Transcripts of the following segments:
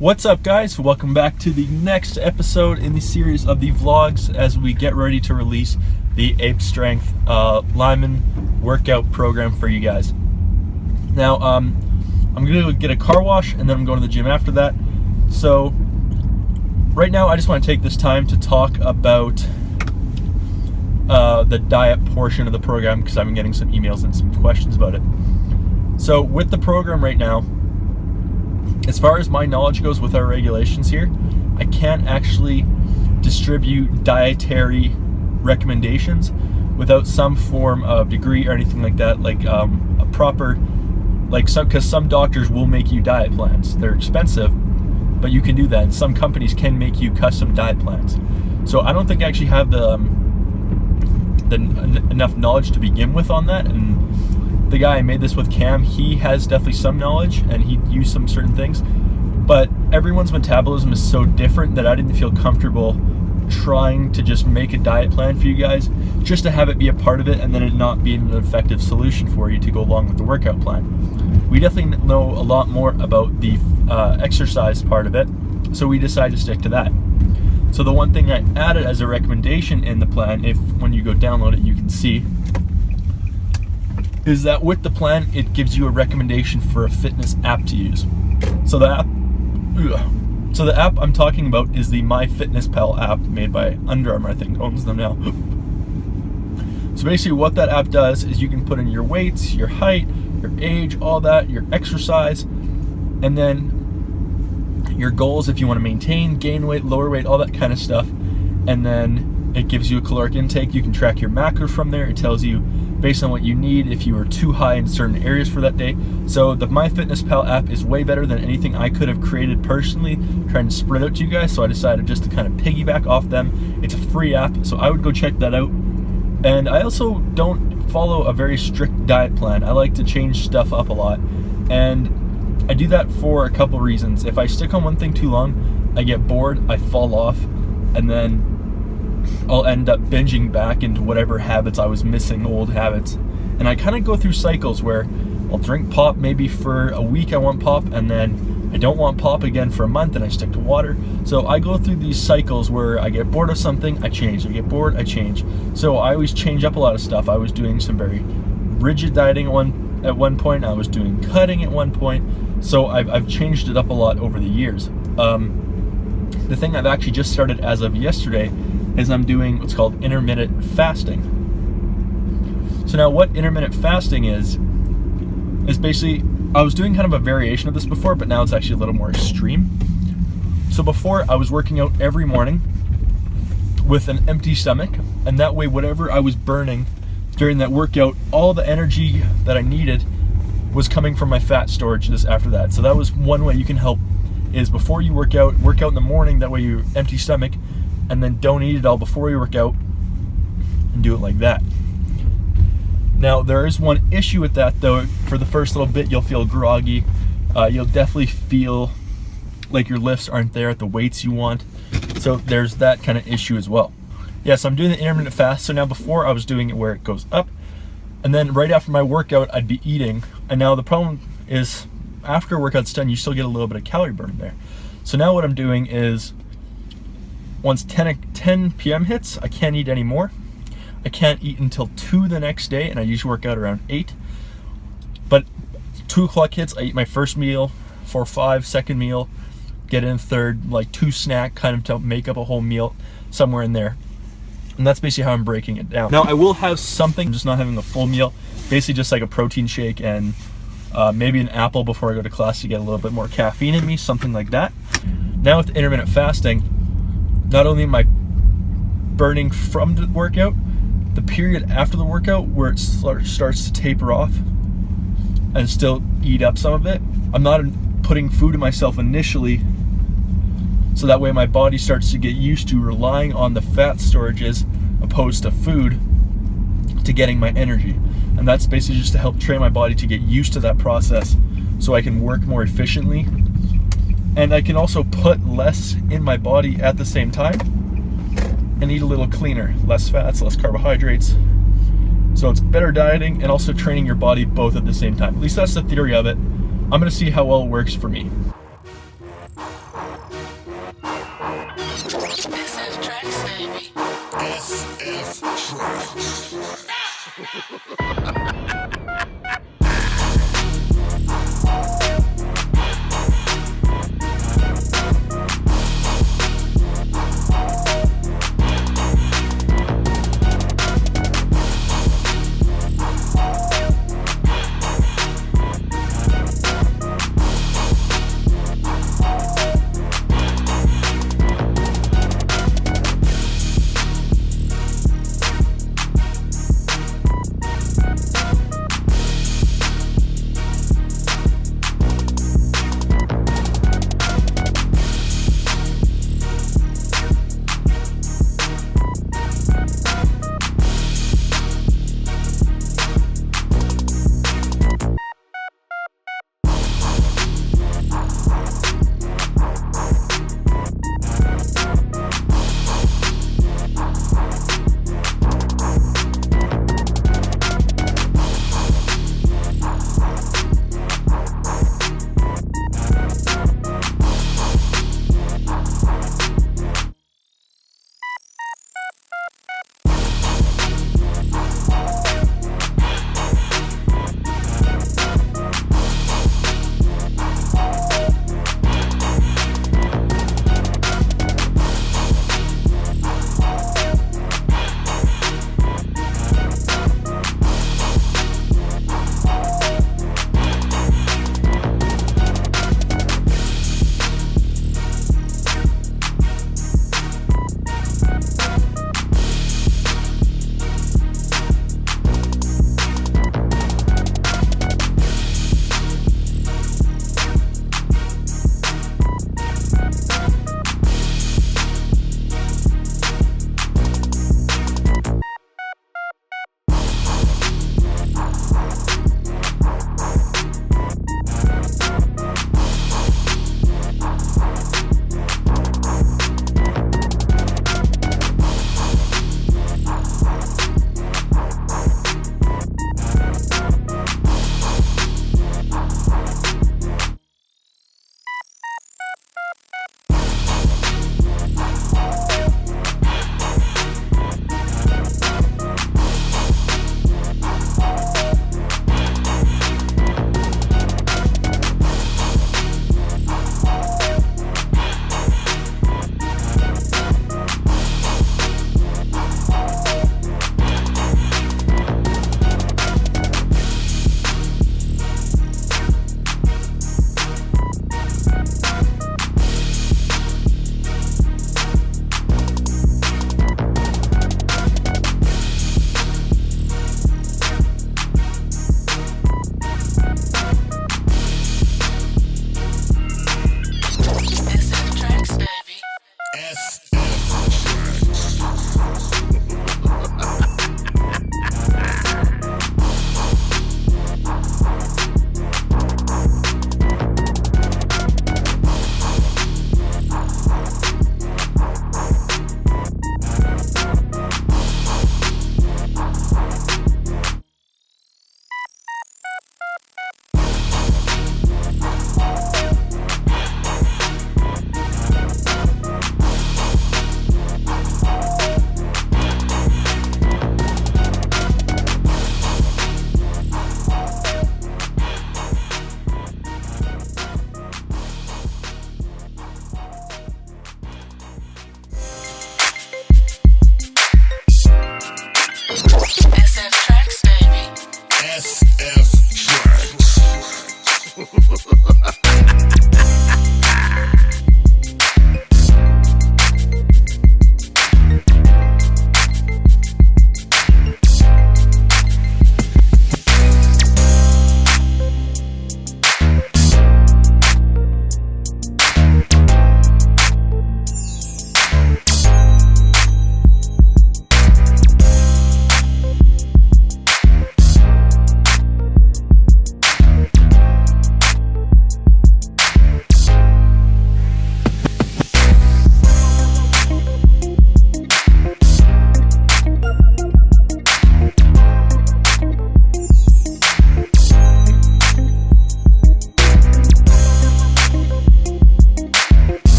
What's up, guys? Welcome back to the next episode in the series of the vlogs as we get ready to release the Ape Strength LINEMAN workout program for you guys. Now, I'm going to get a car wash and then I'm going to the gym after that. So, right now I just want to take this time to talk about the diet portion of the program because I've been getting some emails and some questions about it. So, with the program right now, as far as my knowledge goes with our regulations here, I can't actually distribute dietary recommendations without some form of degree or anything like that, like a proper, because some doctors will make you diet plans. They're expensive, but you can do that, and some companies can make you custom diet plans. So I don't think I actually have the enough knowledge to begin with on that, and the guy I made this with, Cam, he has definitely some knowledge and he used some certain things, but everyone's metabolism is so different that I didn't feel comfortable trying to just make a diet plan for you guys just to have it be a part of it and then it not be an effective solution for you to go along with the workout plan. We definitely know a lot more about the exercise part of it, so we decided to stick to that. So the one thing I added as a recommendation in the plan, if when you go download it you can see, is that with the plan, it gives you a recommendation for a fitness app to use. So the app I'm talking about is the MyFitnessPal app made by Under Armour, I think owns them now. So basically what that app does is you can put in your weights, your height, your age, all that, your exercise, and then your goals if you want to maintain, gain weight, lower weight, all that kind of stuff. And then it gives you a caloric intake. You can track your macros from there. It tells you based on what you need if you were too high in certain areas for that day. So the MyFitnessPal app is way better than anything I could have created personally, trying to spread out to you guys. So I decided just to kind of piggyback off them. It's a free app, so I would go check that out. And I also don't follow a very strict diet plan. I like to change stuff up a lot, and I do that for a couple reasons. If I stick on one thing too long, I get bored, I fall off, and then I'll end up binging back into whatever habits I was missing, old habits. And I kind of go through cycles where I'll drink pop maybe for a week, I want pop, and then I don't want pop again for a month and I stick to water. So I go through these cycles where I get bored of something, I change. I get bored, I change. So I always change up a lot of stuff. I was doing some very rigid dieting at one point. I was doing cutting at one point. So I've changed it up a lot over the years. The thing I've actually just started as of yesterday is I'm doing what's called intermittent fasting. So now what intermittent fasting is basically, I was doing kind of a variation of this before, but now it's actually a little more extreme. So before, I was working out every morning with an empty stomach, and that way whatever I was burning during that workout, all the energy that I needed was coming from my fat storages after that. So that was one way you can help, is before you work out in the morning, that way you're empty stomach, and then don't eat it all before you work out, and do it like that. Now, there is one issue with that though. For the first little bit, you'll feel groggy. You'll definitely feel like your lifts aren't there at the weights you want. So there's that kind of issue as well. Yeah, so I'm doing the intermittent fast. So now before I was doing it where it goes up, and then right after my workout, I'd be eating. And now the problem is after a workout's done, you still get a little bit of calorie burn there. So now what I'm doing is, once 10 p.m. hits, I can't eat anymore. I can't eat until 2 the next day, and I usually work out around 8. But 2 o'clock hits, I eat my first meal, 4-5, second meal, get in third, like 2 snack, kind of to make up a whole meal somewhere in there. And that's basically how I'm breaking it down. Now, I will have something, I'm just not having a full meal, basically just like a protein shake and maybe an apple before I go to class to get a little bit more caffeine in me, something like that. Now with intermittent fasting, not only am I burning from the workout, the period after the workout where it starts to taper off and still eat up some of it, I'm not putting food in myself initially, so that way my body starts to get used to relying on the fat storages opposed to food to getting my energy. And that's basically just to help train my body to get used to that process so I can work more efficiently. And I can also put less in my body at the same time and eat a little cleaner, less fats, less carbohydrates. So it's better dieting and also training your body both at the same time. At least that's the theory of it. I'm gonna see how well it works for me. tracks, baby. SF tracks.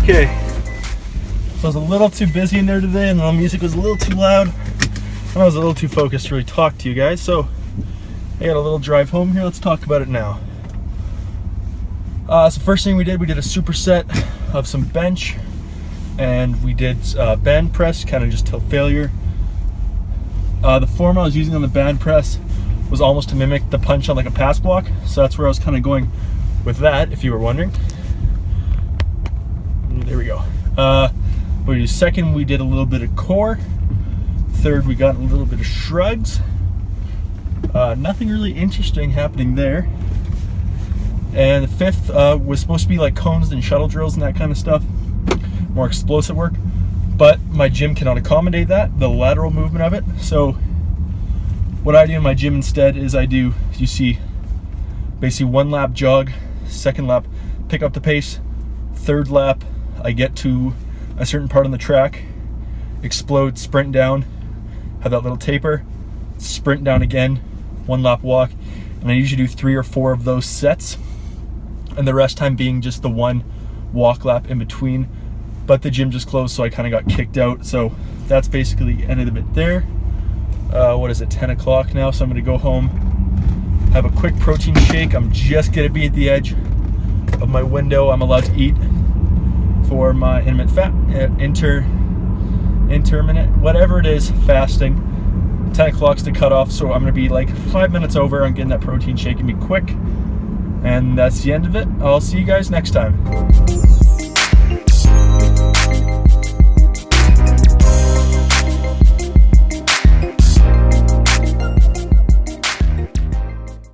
Okay, so I was a little too busy in there today, and the music was a little too loud, and I was a little too focused to really talk to you guys, so I got a little drive home here. Let's talk about it now. So first thing we did a superset of some bench, and we did band press, kind of just till failure. The form I was using on the band press was almost to mimic the punch on like a pass block, so that's where I was kind of going with that, if you were wondering. There we go. Second, we did a little bit of core. Third, we got a little bit of shrugs. Nothing really interesting happening there. And the fifth was supposed to be like cones and shuttle drills and that kind of stuff, more explosive work, but my gym cannot accommodate that, the lateral movement of it. So what I do in my gym instead is I do, you see, basically 1 lap jog, 2nd lap pick up the pace, 3rd lap I get to a certain part on the track, explode, sprint down, have that little taper, sprint down again, 1 lap walk, and I usually do 3 or 4 of those sets, and the rest time being just the 1 walk lap in between. But the gym just closed, so I kind of got kicked out, so that's basically the end of the bit there. What is it, 10 o'clock now, so I'm gonna go home, have a quick protein shake. I'm just gonna be at the edge of my window I'm allowed to eat for my intermittent, whatever it is, fasting. 10 o'clock's the cutoff, so I'm gonna be like 5 minutes over on getting that protein shake and be quick. And that's the end of it. I'll see you guys next time.